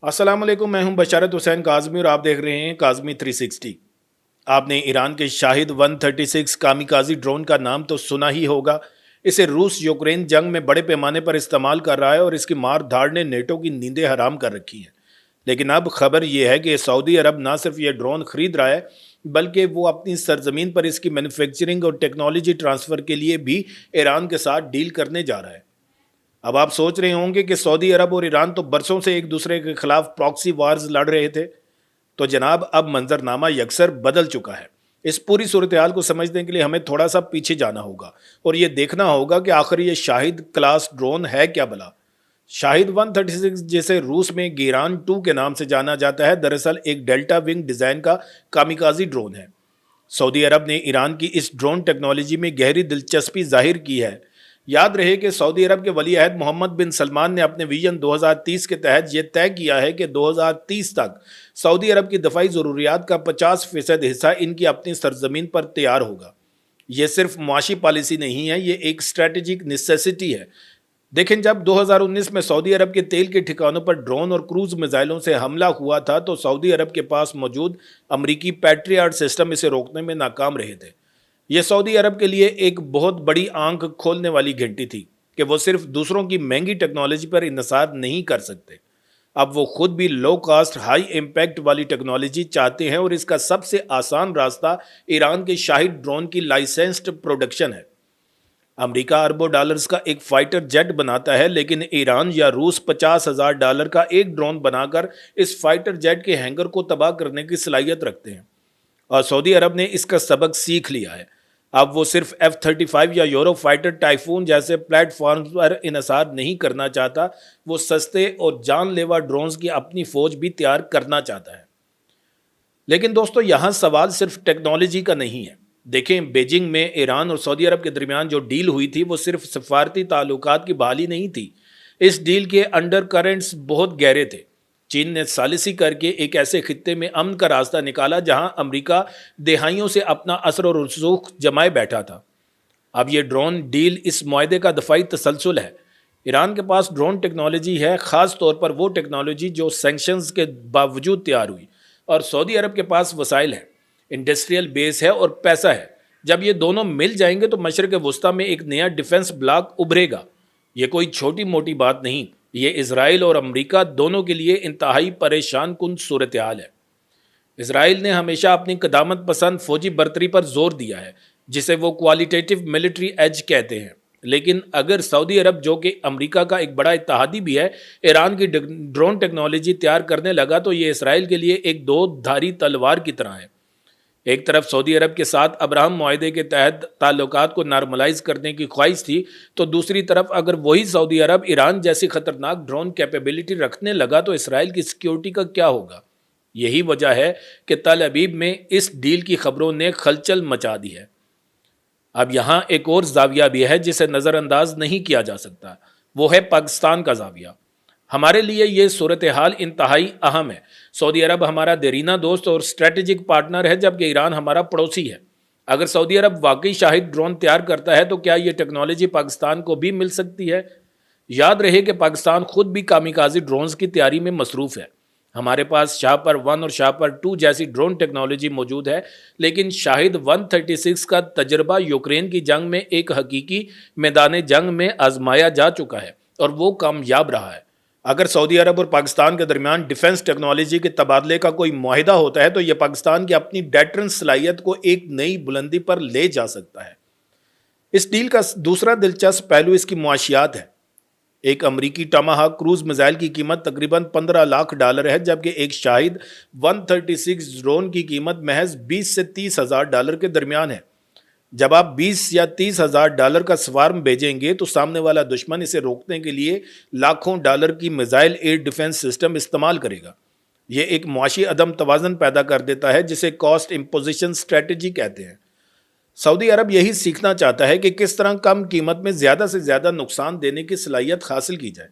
अस्सलाम वालेकुम, मैं हूं बशारत हुसैन काज़मी और आप देख रहे हैं काज़मी 360। आपने ईरान के शाहिद 136 कामिकाजी ड्रोन का नाम तो सुना ही होगा। इसे रूस यूक्रेन जंग में बड़े पैमाने पर इस्तेमाल कर रहा है और इसकी मार धाड़ ने नेटो की नींदें हराम कर रखी हैं। लेकिन अब खबर यह है कि सऊदी अरब ना सिर्फ ये ड्रोन खरीद रहा है, बल्कि वो अपनी सरजमीन पर इसकी मैन्युफैक्चरिंग और टेक्नोलॉजी ट्रांसफ़र के लिए भी ईरान के साथ डील करने जा रहा है। अब आप सोच रहे होंगे कि सऊदी अरब और ईरान तो बरसों से एक दूसरे के खिलाफ प्रॉक्सी वार्स लड़ रहे थे। तो जनाब, अब मंजरनामा यकसर बदल चुका है। इस पूरी सूरत हाल को समझने के लिए हमें थोड़ा सा पीछे जाना होगा और ये देखना होगा कि आखिर ये शाहिद क्लास ड्रोन है क्या भला। शाहिद 136, जिसे रूस में गिरान 2 के नाम से जाना जाता है, दरअसल एक डेल्टा विंग डिज़ाइन का कामिकाजी ड्रोन है। सऊदी अरब ने ईरान की इस ड्रोन टेक्नोलॉजी में गहरी दिलचस्पी जाहिर की है। याद रहे कि सऊदी अरब के वली अहद मोहम्मद बिन सलमान ने अपने विजन 2030 के तहत यह तय किया है कि 2030 तक सऊदी अरब की दफाई ज़रूरियात का 50% हिस्सा इनकी अपनी सरजमीन पर तैयार होगा। यह सिर्फ मुआशी पॉलिसी नहीं है, ये एक स्ट्रेटेजिक नेसेसिटी है। देखें, जब 2019 में सऊदी अरब के तेल के ठिकानों पर ड्रोन और क्रूज मिसाइलों से हमला हुआ था तो सऊदी अरब के पास मौजूद अमरीकी पैट्रियट सिस्टम इसे रोकने में नाकाम रहे थे। यह सऊदी अरब के लिए एक बहुत बड़ी आंख खोलने वाली घंटी थी कि वो सिर्फ दूसरों की महंगी टेक्नोलॉजी पर इन्हिसार नहीं कर सकते। अब वो खुद भी लो कास्ट हाई इम्पैक्ट वाली टेक्नोलॉजी चाहते हैं और इसका सबसे आसान रास्ता ईरान के शाहिद ड्रोन की लाइसेंस्ड प्रोडक्शन है। अमेरिका अरबों डॉलर्स का एक फाइटर जेट बनाता है, लेकिन ईरान या रूस $50,000 का एक ड्रोन बनाकर इस फाइटर जेट के हैंगर को तबाह करने की सलाहियत रखते हैं। और सऊदी अरब ने इसका सबक सीख लिया है। अब वो सिर्फ F-35 या यूरो फाइटर टाइफून जैसे प्लेटफॉर्म पर इन्हिसार नहीं करना चाहता, वो सस्ते और जानलेवा ड्रोन्स की अपनी फौज भी तैयार करना चाहता है। लेकिन दोस्तों, यहाँ सवाल सिर्फ टेक्नोलॉजी का नहीं है। देखें, बीजिंग में ईरान और सऊदी अरब के दरमियान जो डील हुई थी वो सिर्फ सफारती ताल्लुकात की बहाली नहीं थी। इस डील के अंडर करेंट्स बहुत गहरे थे। चीन ने सालिसी करके एक ऐसे खित्ते में अमन का रास्ता निकाला जहां अमेरिका दहाइयों से अपना असर और रसूख जमाए बैठा था। अब ये ड्रोन डील इस मुआहदे का दफाई तसलसल है। ईरान के पास ड्रोन टेक्नोलॉजी है, ख़ास तौर पर वो टेक्नोलॉजी जो सैंक्शंस के बावजूद तैयार हुई, और सऊदी अरब के पास वसाइल है, इंडस्ट्रियल बेस है और पैसा है। जब ये दोनों मिल जाएंगे तो मशरक़ वस्ता में एक नया डिफेंस ब्लॉक उभरेगा। ये कोई छोटी मोटी बात नहीं, ये इसराइल और अमेरिका दोनों के लिए इंतहाई परेशान कुन सूरत हाल है। इसराइल ने हमेशा अपनी कदामत पसंद फौजी बर्तरी पर जोर दिया है, जिसे वो क्वालिटेटिव मिलिट्री एज कहते हैं। लेकिन अगर सऊदी अरब, जो कि अमेरिका का एक बड़ा इत्तेहादी भी है, ईरान की ड्रोन टेक्नोलॉजी तैयार करने लगा तो ये इसराइल के लिए एक दो धारी तलवार की तरह है। एक तरफ सऊदी अरब के साथ अब्राहम मुआहदे के तहत ताल्लुकात को नॉर्मलाइज करने की ख्वाहिश थी, तो दूसरी तरफ अगर वही सऊदी अरब ईरान जैसी खतरनाक ड्रोन कैपेबिलिटी रखने लगा तो इसराइल की सिक्योरिटी का क्या होगा। यही वजह है कि तल अबीब में इस डील की खबरों ने खलचल मचा दी है। अब यहाँ एक और जाविया भी है जिसे नज़रअंदाज नहीं किया जा सकता, वो है पाकिस्तान का जाविया। हमारे लिए ये सूरत हाल इंतहाई अहम है। सऊदी अरब हमारा देरीना दोस्त और स्ट्रेटेजिक पार्टनर है, जबकि ईरान हमारा पड़ोसी है। अगर सऊदी अरब वाकई शाहिद ड्रोन तैयार करता है तो क्या ये टेक्नोलॉजी पाकिस्तान को भी मिल सकती है। याद रहे कि पाकिस्तान खुद भी कामिकाजी ड्रोन्स की तैयारी में मसरूफ़ है। हमारे पास शाहपर 1 और शाहपर 2 जैसी ड्रोन टेक्नोलॉजी मौजूद है, लेकिन शाहिद 136 का तजर्बा यूक्रेन की जंग में एक हकीकी मैदान जंग में आजमाया जा चुका है और वो कामयाब रहा है। अगर सऊदी अरब और पाकिस्तान के दरमियान डिफेंस टेक्नोलॉजी के तबादले का कोई मुआहिदा होता है तो यह पाकिस्तान की अपनी डेटरेंस सलाहियत को एक नई बुलंदी पर ले जा सकता है। इस डील का दूसरा दिलचस्प पहलू इसकी मुआशियात है। एक अमरीकी टमाहाक क्रूज मिसाइल की कीमत तकरीबन $15 लाख है, जबकि एक शाहिद 136 ड्रोन की कीमत महज $20 से $30,000 के दरमियान है। जब आप $20 या $30,000 का स्वार्म भेजेंगे तो सामने वाला दुश्मन इसे रोकने के लिए लाखों डॉलर की मिसाइल एयर डिफेंस सिस्टम इस्तेमाल करेगा। ये एक मुआशी अदम तवाज़न पैदा कर देता है, जिसे कॉस्ट इम्पोजिशन स्ट्रेटजी कहते हैं। सऊदी अरब यही सीखना चाहता है कि किस तरह कम कीमत में ज़्यादा से ज़्यादा नुकसान देने की सलाहियत हासिल की जाए।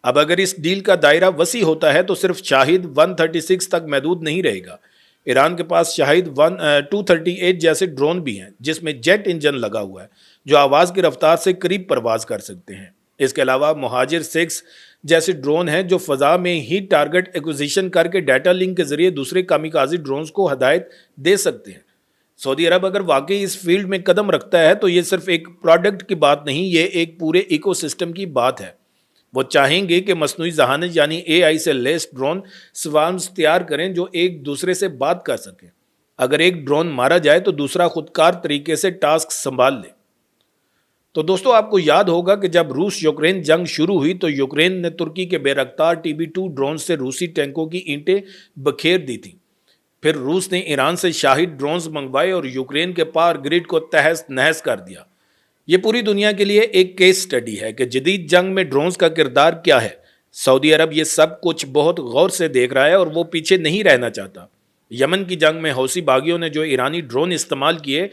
अब अगर इस डील का दायरा वसी होता है तो सिर्फ शाहिद 136 तक महदूद नहीं रहेगा। ईरान के पास शाहिद 238 जैसे ड्रोन भी हैं, जिसमें जेट इंजन लगा हुआ है, जो आवाज़ की रफ्तार से करीब परवाज कर सकते हैं। इसके अलावा मुहाजिर 6 جیسے ڈرون ہیں جو فضا میں ہی ٹارگٹ ایکوزیشن کر کے ڈیٹا لنک کے ذریعے دوسرے کامیکازی ڈرونز کو ہدایت دے سکتے ہیں۔ سعودی عرب اگر واقعی اس فیلڈ میں قدم رکھتا ہے تو یہ صرف ایک پروڈکٹ کی بات نہیں، یہ ایک پورے ایکو سسٹم کی بات ہے۔ وہ چاہیں گے کہ مصنوعی ذہانت یعنی اے آئی سے لیس ڈرون سوارمز تیار کریں جو ایک دوسرے سے بات کر سکیں۔ اگر ایک ڈرون مارا جائے تو دوسرا خودکار طریقے سے ٹاسک سنبھال لے۔ تو دوستو آپ کو یاد ہوگا کہ جب روس یوکرین جنگ شروع ہوئی تو یوکرین نے ترکی کے بیرکتار TB2 ڈرون سے روسی ٹینکوں کی اینٹیں بکھیر دی تھیں۔ پھر روس نے ایران سے شاہد ڈرونز منگوائے اور یوکرین کے پاور گریڈ کو تہس نہس کر دیا۔ یہ پوری دنیا کے لیے ایک کیس سٹڈی ہے کہ جدید جنگ میں ڈرونز کا کردار کیا ہے۔ سعودی عرب یہ سب کچھ بہت غور سے دیکھ رہا ہے اور وہ پیچھے نہیں رہنا چاہتا۔ یمن کی جنگ میں حوثی باغیوں نے جو ایرانی ڈرون استعمال کیے،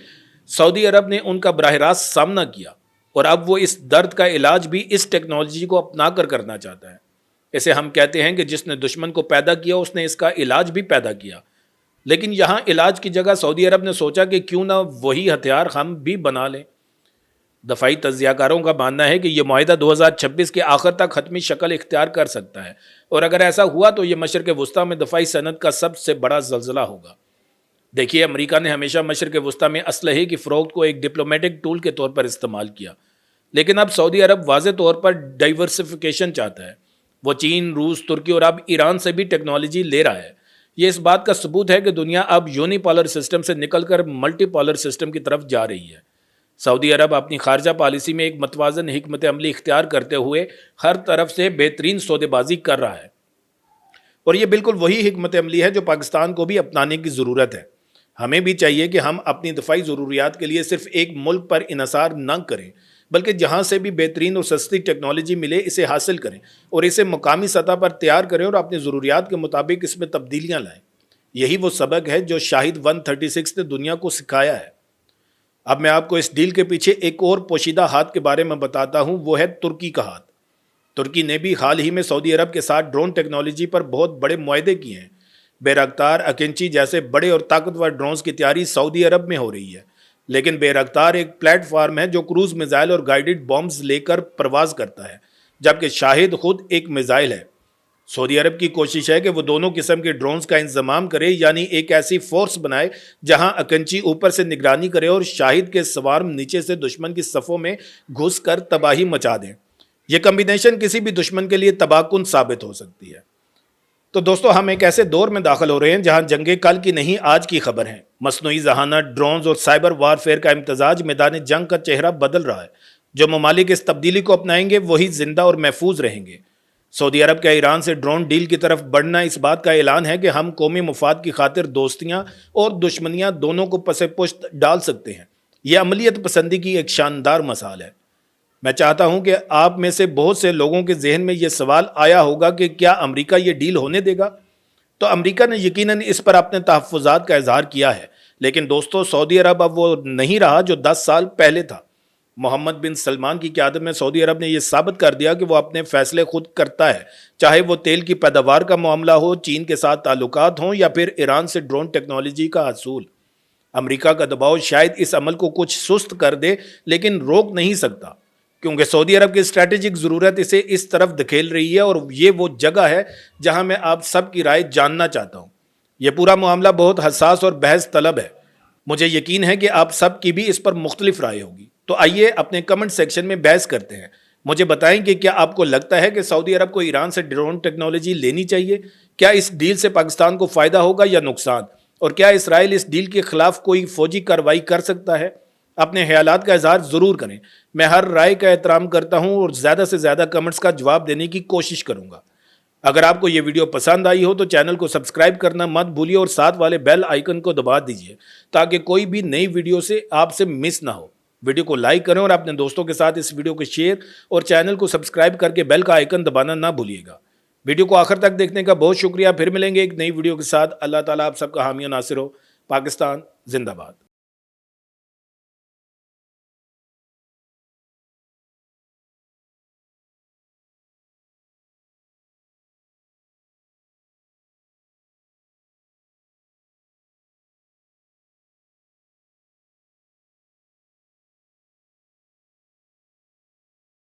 سعودی عرب نے ان کا براہ راست سامنا کیا، اور اب وہ اس درد کا علاج بھی اس ٹیکنالوجی کو اپنا کر کرنا چاہتا ہے۔ اسے ہم کہتے ہیں کہ جس نے دشمن کو پیدا کیا اس نے اس کا علاج بھی پیدا کیا۔ لیکن یہاں علاج کی جگہ سعودی عرب نے سوچا کہ کیوں نہ وہی ہتھیار ہم بھی بنا لیں۔ دفاعی تجزیہ کاروں کا ماننا ہے کہ یہ معاہدہ 2026 کے آخر تک حتمی شکل اختیار کر سکتا ہے، اور اگر ایسا ہوا تو یہ مشرق وسطیٰ میں دفاعی صنعت کا سب سے بڑا زلزلہ ہوگا۔ دیکھیے، امریکہ نے ہمیشہ مشرق وسطیٰ میں اسلحے کی فروخت کو ایک ڈپلومیٹک ٹول کے طور پر استعمال کیا، لیکن اب سعودی عرب واضح طور پر ڈائیورسفیکیشن چاہتا ہے۔ وہ چین، روس، ترکی اور اب ایران سے بھی ٹیکنالوجی لے رہا ہے۔ یہ اس بات کا ثبوت ہے کہ دنیا اب یونی پولر سسٹم سے نکل کر ملٹی پولر سسٹم کی طرف جا رہی ہے۔ سعودی عرب اپنی خارجہ پالیسی میں ایک متوازن حکمت عملی اختیار کرتے ہوئے ہر طرف سے بہترین سودے بازی کر رہا ہے، اور یہ بالکل وہی حکمت عملی ہے جو پاکستان کو بھی اپنانے کی ضرورت ہے۔ ہمیں بھی چاہیے کہ ہم اپنی دفاعی ضروریات کے لیے صرف ایک ملک پر انحصار نہ کریں، بلکہ جہاں سے بھی بہترین اور سستی ٹیکنالوجی ملے اسے حاصل کریں اور اسے مقامی سطح پر تیار کریں اور اپنی ضروریات کے مطابق اس میں تبدیلیاں لائیں۔ یہی وہ سبق ہے جو شاہد 136 نے دنیا کو سکھایا ہے۔ اب میں آپ کو اس ڈیل کے پیچھے ایک اور پوشیدہ ہاتھ کے بارے میں بتاتا ہوں، وہ ہے ترکی کا ہاتھ۔ ترکی نے بھی حال ہی میں سعودی عرب کے ساتھ ڈرون ٹیکنالوجی پر بہت بڑے معاہدے کیے ہیں۔ بیرکتار، اکنچی جیسے بڑے اور طاقتور ڈرونز کی تیاری سعودی عرب میں ہو رہی ہے، لیکن بیرکتار ایک پلیٹ فارم ہے جو کروز میزائل اور گائیڈڈ بمبز لے کر پرواز کرتا ہے، جبکہ شاہد خود ایک میزائل ہے۔ سعودی عرب کی کوشش ہے کہ وہ دونوں قسم کے ڈرونز کا انضمام کرے، یعنی ایک ایسی فورس بنائے جہاں اکنچی اوپر سے نگرانی کرے اور شاہد کے سوارم نیچے سے دشمن کی صفوں میں گھس کر تباہی مچا دیں۔ یہ کمبینیشن کسی بھی دشمن کے لیے تباہ کن ثابت ہو سکتی ہے۔ تو دوستو، ہم ایک ایسے دور میں داخل ہو رہے ہیں جہاں جنگیں کل کی نہیں آج کی خبر ہیں۔ مصنوعی ذہانت، ڈرونز اور سائبر وارفیئر کا امتزاج میدان جنگ کا چہرہ بدل رہا ہے۔ جو ممالک اس تبدیلی کو اپنائیں گے وہی زندہ اور محفوظ رہیں گے۔ سعودی عرب کا ایران سے ڈرون ڈیل کی طرف بڑھنا اس بات کا اعلان ہے کہ ہم قومی مفاد کی خاطر دوستیاں اور دشمنیاں دونوں کو پس پشت ڈال سکتے ہیں۔ یہ عملیت پسندی کی ایک شاندار مثال ہے۔ میں چاہتا ہوں کہ آپ میں سے بہت سے لوگوں کے ذہن میں یہ سوال آیا ہوگا کہ کیا امریکہ یہ ڈیل ہونے دے گا؟ تو امریکہ نے یقیناً اس پر اپنے تحفظات کا اظہار کیا ہے، لیکن دوستو، سعودی عرب اب وہ نہیں رہا جو 10 سال پہلے تھا۔ محمد بن سلمان کی قیادت میں سعودی عرب نے یہ ثابت کر دیا کہ وہ اپنے فیصلے خود کرتا ہے، چاہے وہ تیل کی پیداوار کا معاملہ ہو، چین کے ساتھ تعلقات ہوں یا پھر ایران سے ڈرون ٹیکنالوجی کا حصول۔ امریکہ کا دباؤ شاید اس عمل کو کچھ سست کر دے، لیکن روک نہیں سکتا، کیونکہ سعودی عرب کی اسٹریٹجک ضرورت اسے اس طرف دھکیل رہی ہے، اور یہ وہ جگہ ہے جہاں میں آپ سب کی رائے جاننا چاہتا ہوں۔ یہ پورا معاملہ بہت حساس اور بحث طلب ہے۔ مجھے یقین ہے کہ آپ سب کی بھی اس پر مختلف رائے ہوگی، تو آئیے اپنے کمنٹ سیکشن میں بحث کرتے ہیں۔ مجھے بتائیں کہ کیا آپ کو لگتا ہے کہ سعودی عرب کو ایران سے ڈرون ٹیکنالوجی لینی چاہیے؟ کیا اس ڈیل سے پاکستان کو فائدہ ہوگا یا نقصان؟ اور کیا اسرائیل اس ڈیل کے خلاف کوئی فوجی کارروائی کر سکتا ہے؟ اپنے خیالات کا اظہار ضرور کریں۔ میں ہر رائے کا احترام کرتا ہوں اور زیادہ سے زیادہ کمنٹس کا جواب دینے کی کوشش کروں گا۔ اگر آپ کو یہ ویڈیو پسند آئی ہو تو چینل کو سبسکرائب کرنا مت بھولیے اور ساتھ والے بیل آئیکن کو دبا دیجیے تاکہ کوئی بھی نئی ویڈیو سے آپ سے مس نہ ہو۔ ویڈیو کو لائک کریں اور اپنے دوستوں کے ساتھ اس ویڈیو کو شیئر اور چینل کو سبسکرائب کر کے بیل کا آئیکن دبانا نہ بھولیے گا۔ ویڈیو کو آخر تک دیکھنے کا بہت شکریہ۔ پھر ملیں گے ایک نئی ویڈیو کے ساتھ۔ اللہ تعالیٰ آپ سب کا حامی و ناصر ہو۔ پاکستان زندہ باد۔